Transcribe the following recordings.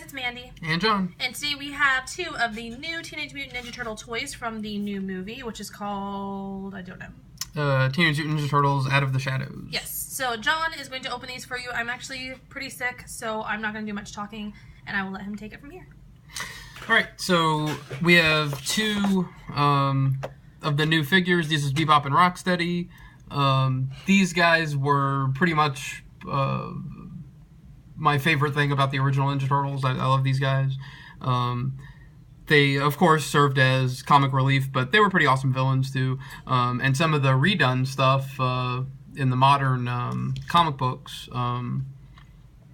it's Mandy. And John. And today we have 2 of the new Teenage Mutant Ninja Turtle toys from the new movie, which is called, I don't know. Teenage Mutant Ninja Turtles Out of the Shadows. Yes. So John is going to open these for you. I'm actually pretty sick, so I'm not going to do much talking, and I will let him take it from here. Alright, so we have 2 of the new figures. This is Bebop and Rocksteady. These guys were pretty much my favorite thing about the original Ninja Turtles. I love these guys. They, of course, served as comic relief, but they were pretty awesome villains, too. And some of the redone stuff in the modern comic books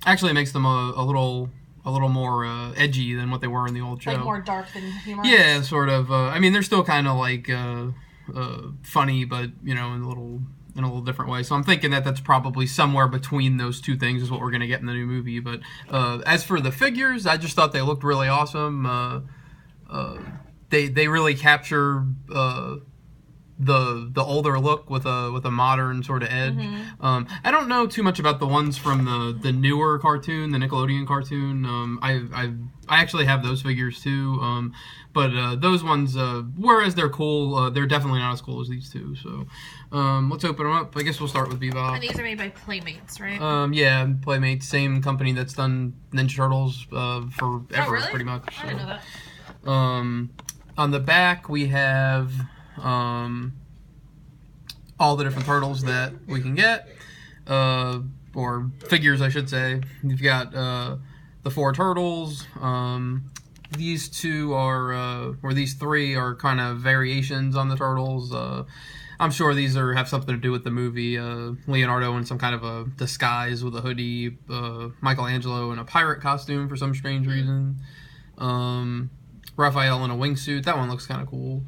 actually makes them a little more edgy than what they were in the old show. Like more dark than humorous? Yeah, sort of. I mean, they're still kind of like funny, but, you know, in a little different way. So I'm thinking that that's probably somewhere between those 2 things is what we're going to get in the new movie. But as for the figures, I just thought they looked really awesome. They really capture the older look with a modern sort of edge. Mm-hmm. I don't know too much about the ones from the newer cartoon, the Nickelodeon cartoon. I actually have those figures too. But those ones, whereas they're cool, they're definitely not as cool as these 2. So let's open them up. I guess we'll start with Bebop. And these are made by Playmates, right? Yeah, Playmates, same company that's done Ninja Turtles forever, really? Pretty much. I didn't know that. On the back, we have all the different turtles that we can get, or figures, I should say. You've got the 4 turtles. These 2 are, or these 3 are kind of variations on the turtles. I'm sure these have something to do with the movie. Leonardo in some kind of a disguise with a hoodie. Michelangelo in a pirate costume for some strange reason. Raphael in a wingsuit. That one looks kind of cool.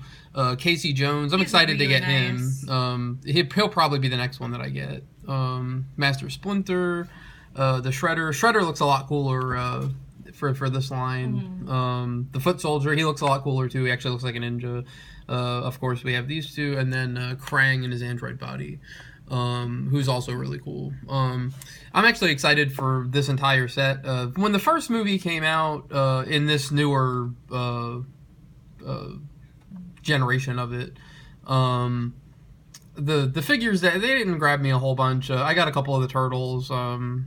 Casey Jones. I'm excited to get nice. him. He'll probably be the next one that I get. Master Splinter. The Shredder. Shredder looks a lot cooler for this line. Mm-hmm. The Foot Soldier. He looks a lot cooler too. He actually looks like a ninja. Of course, we have these 2. And then Krang in his android body. Who's also really cool. I'm actually excited for this entire set. When the first movie came out in this newer generation of it, the figures that they didn't grab me a whole bunch. I got a couple of the turtles, and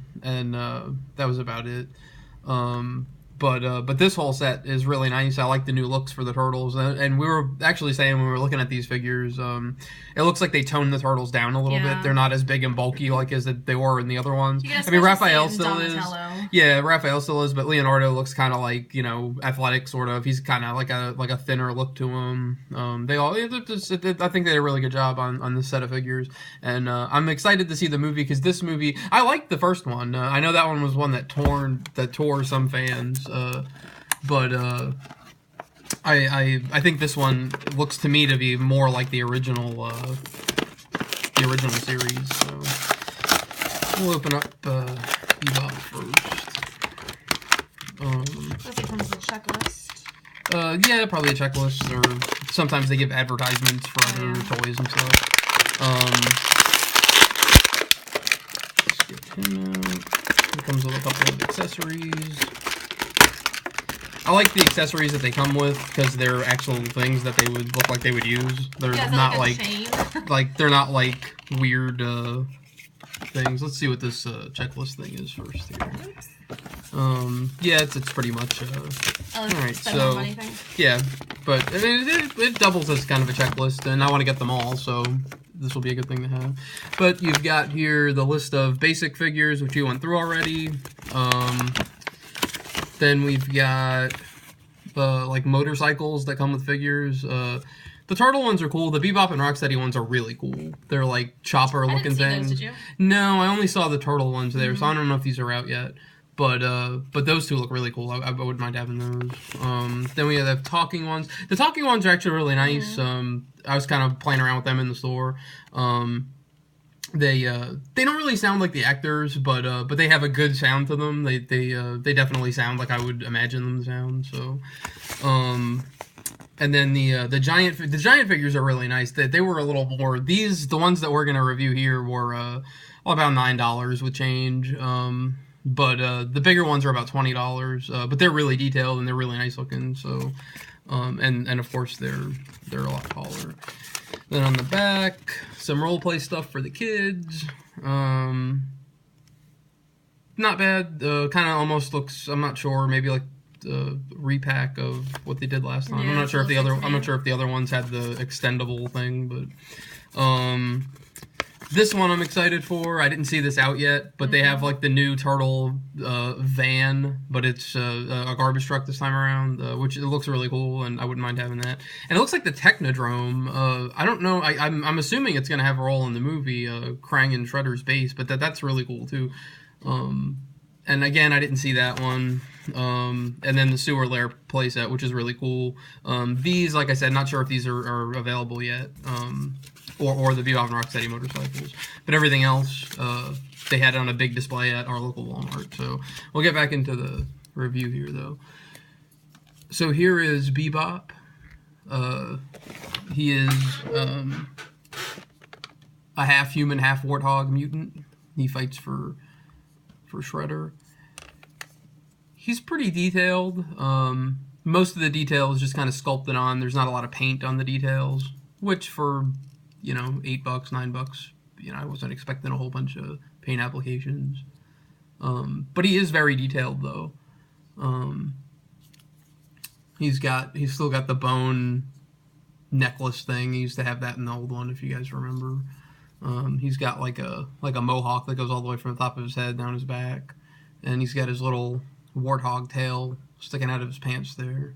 that was about it. But this whole set is really nice. I like the new looks for the turtles, and we were actually saying when we were looking at these figures, it looks like they toned the turtles down a little bit. They're not as big and bulky like as they were in the other ones. I mean, Raphael still is. Yeah, Raphael still is, but Leonardo looks kind of like, you know, athletic sort of. He's kind of like a thinner look to him. I think they did a really good job on this set of figures, and I'm excited to see the movie because this movie, I liked the first one. I know that one was one that tore some fans. But I think this one looks to me to be more like the original series. So we'll open up Bebop first. Does it come with a checklist? Yeah, probably a checklist, or sometimes they give advertisements for other toys and stuff. Let's get him out. It comes with a couple of accessories. I like the accessories that they come with because they're actual things that they would look like they would use. They're not like they're not like weird things. Let's see what this checklist thing is first here. Yeah, it's pretty much. All right, so money thing. Yeah, but it doubles as kind of a checklist, and I want to get them all, so this will be a good thing to have. But you've got here the list of basic figures, which you went through already. Then we've got like motorcycles that come with figures. The turtle ones are cool. The Bebop and Rocksteady ones are really cool. They're like chopper looking things. Those, did you? No, I only saw the turtle ones there, so I don't know if these are out yet. But those 2 look really cool. I wouldn't mind having those. Then we have talking ones. The talking ones are actually really nice. I was kind of playing around with them in the store. They don't really sound like the actors, but they have a good sound to them. They definitely sound like I would imagine them to sound. So, and then the giant figures are really nice. They were a little more. The ones that we're gonna review here were about $9 with change. But the bigger ones are about $20. But they're really detailed and they're really nice looking. So, and of course they're a lot taller. Then on the back, some role play stuff for the kids. Not bad. Kind of almost looks. I'm not sure. Maybe like the repack of what they did last time. Yeah, I'm not sure if the other. I'm not sure if the other ones had the extendable thing, but this one I'm excited for. I didn't see this out yet, but they have like the new turtle van, but it's a garbage truck this time around, which it looks really cool, and I wouldn't mind having that. And it looks like the Technodrome. I don't know. I'm assuming it's gonna have a role in the movie, Krang and Shredder's base, but that's really cool too. And again, I didn't see that one. And then the sewer lair playset, which is really cool. These, like I said, not sure if these are available yet. Or the Bebop and Rocksteady motorcycles. But everything else, they had it on a big display at our local Walmart. So we'll get back into the review here, though. So here is Bebop. He is a half human, half warthog mutant. He fights for Shredder. He's pretty detailed. Most of the detail is just kind of sculpted on. There's not a lot of paint on the details, which for, $8, $9, I wasn't expecting a whole bunch of paint applications. But he is very detailed, though. He's still got the bone necklace thing. He used to have that in the old one, if you guys remember. He's got like a mohawk that goes all the way from the top of his head down his back, and he's got his little warthog tail sticking out of his pants there.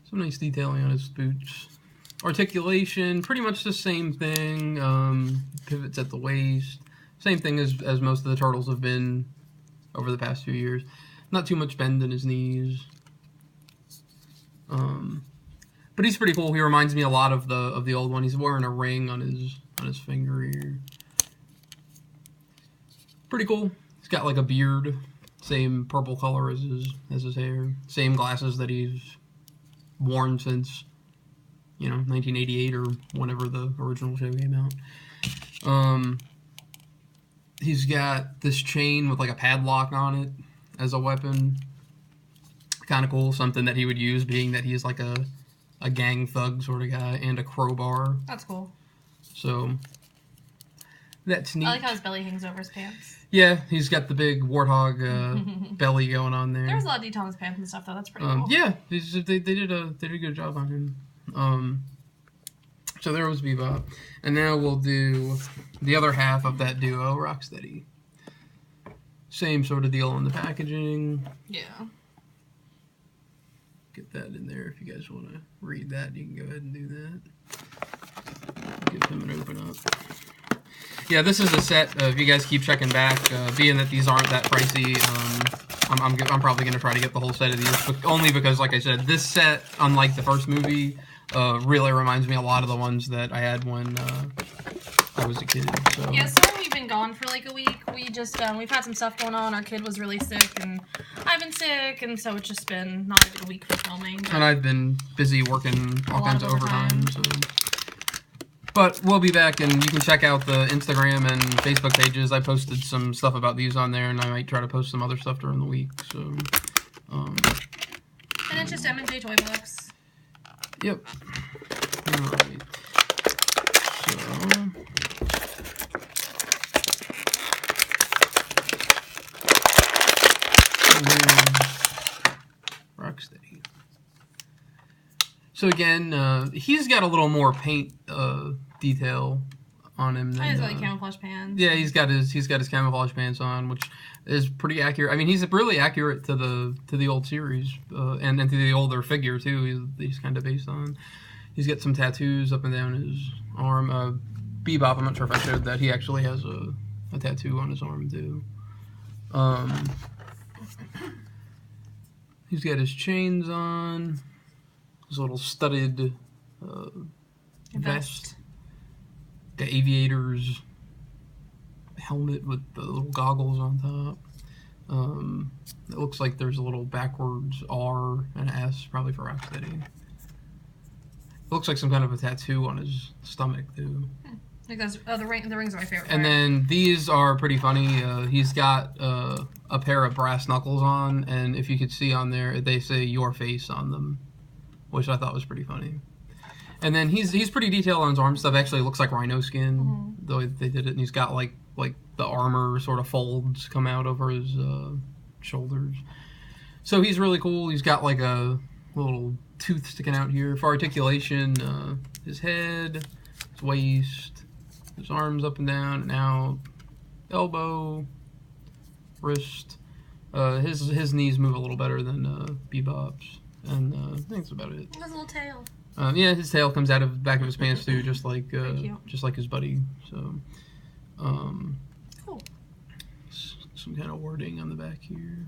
Some nice detailing on his boots. Articulation, pretty much the same thing. Pivots at the waist. Same thing as most of the turtles have been over the past few years. Not too much bend in his knees. But he's pretty cool. He reminds me a lot of the old one. He's wearing a ring on his finger here. Pretty cool. He's got like a beard, same purple color as his hair. Same glasses that he's worn since 1988 or whenever the original show came out. He's got this chain with like a padlock on it as a weapon. Kind of cool. Something that he would use, being that he's like a gang thug sort of guy, and a crowbar. That's cool. So that's neat. I like how his belly hangs over his pants. Yeah, he's got the big warthog belly going on there. There's a lot of detail on his pants and stuff, though. That's pretty cool. Yeah, they did a good job on him. So there was Bebop, and now we'll do the other half of that duo, Rocksteady. Same sort of deal on the packaging. Yeah. Get that in there if you guys want to read that. You can go ahead and do that. Give him an open up. Yeah, this is a set. If you guys keep checking back, being that these aren't that pricey, I'm probably going to try to get the whole set of these, but only because, like I said, this set, unlike the first movie, really reminds me a lot of the ones that I had when I was a kid. So. Yeah, sorry we've been gone for like a week. We just we've had some stuff going on. Our kid was really sick, and I've been sick, and so it's just been not a good week for filming. And I've been busy working all kinds of overtime. So. But we'll be back, and you can check out the Instagram and Facebook pages. I posted some stuff about these on there, and I might try to post some other stuff during the week. So, and it's just M&J Toy Box. Yep. All right. So. Rocksteady. So again, he's got a little more paint detail on him than. He's got like camouflage pants. Yeah, he's got his camouflage pants on, which is pretty accurate. I mean, he's really accurate to the old series and to the older figure too. He's kind of based on. He's got some tattoos up and down his arm. Bebop, I'm not sure if I showed that. He actually has a tattoo on his arm too. He's got his chains on. His little studded vest. The aviator's helmet with the little goggles on top. It looks like there's a little backwards R and an S, probably for Rocksteady. It looks like some kind of a tattoo on his stomach, too. Because the rings are my favorite. And then these are pretty funny. He's got a pair of brass knuckles on, and if you could see on there, they say "your face" on them, which I thought was pretty funny. And then he's pretty detailed on his arm stuff. Actually, it looks like rhino skin the way they did it, and he's got like the armor sort of folds come out over his shoulders. So he's really cool. He's got like a little tooth sticking out here for articulation. His head, his waist, his arms up and down and out, elbow, wrist. His knees move a little better than Bebop's, and I think that's about it. His little tail. Yeah, his tail comes out of the back of his pants too, just like his buddy. So, cool. Some kind of wording on the back here.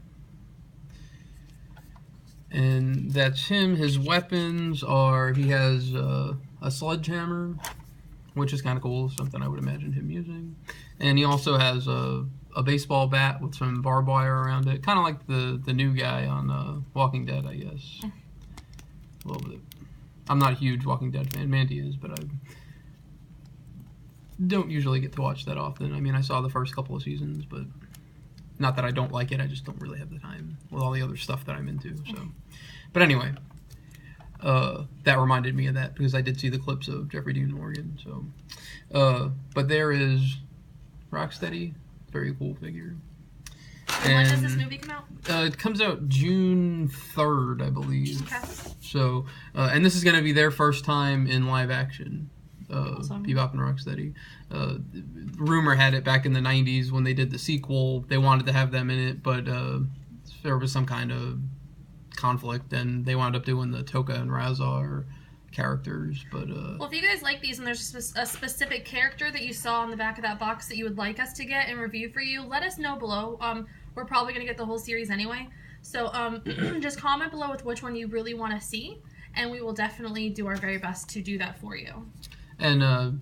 And that's him. His weapons are, he has a sledgehammer, which is kind of cool, something I would imagine him using. And he also has a baseball bat with some barbed wire around it, kind of like the new guy on Walking Dead, I guess. A little bit. I'm not a huge Walking Dead fan. Mandy is, but I don't usually get to watch that often. I mean, I saw the first couple of seasons, but not that I don't like it. I just don't really have the time with all the other stuff that I'm into. So, but anyway, that reminded me of that because I did see the clips of Jeffrey Dean Morgan. So, but there is Rocksteady, very cool figure. And when does this movie come out? It comes out June 3rd, I believe. Okay. So, and this is going to be their first time in live action. Awesome. Bebop and Rocksteady. Rumor had it back in the 90s when they did the sequel, they wanted to have them in it, but there was some kind of conflict, and they wound up doing the Toka and Razar characters. But well, if you guys like these and there's a specific character that you saw on the back of that box that you would like us to get and review for you, let us know below. We're probably going to get the whole series anyway. So just comment below with which one you really want to see, and we will definitely do our very best to do that for you. And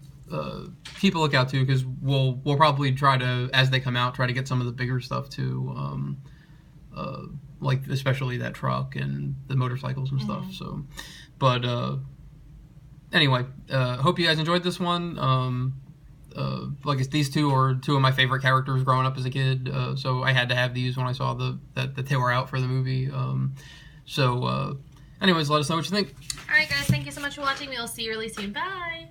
keep a lookout too, because we'll probably try to, as they come out, try to get some of the bigger stuff too, like especially that truck and the motorcycles and stuff. So, but anyway, hope you guys enjoyed this one. Like these two are two of my favorite characters growing up as a kid, so I had to have these when I saw that they were out for the movie. So anyways, let us know what you think. Alright guys, thank you so much for watching. We'll see you really soon. Bye!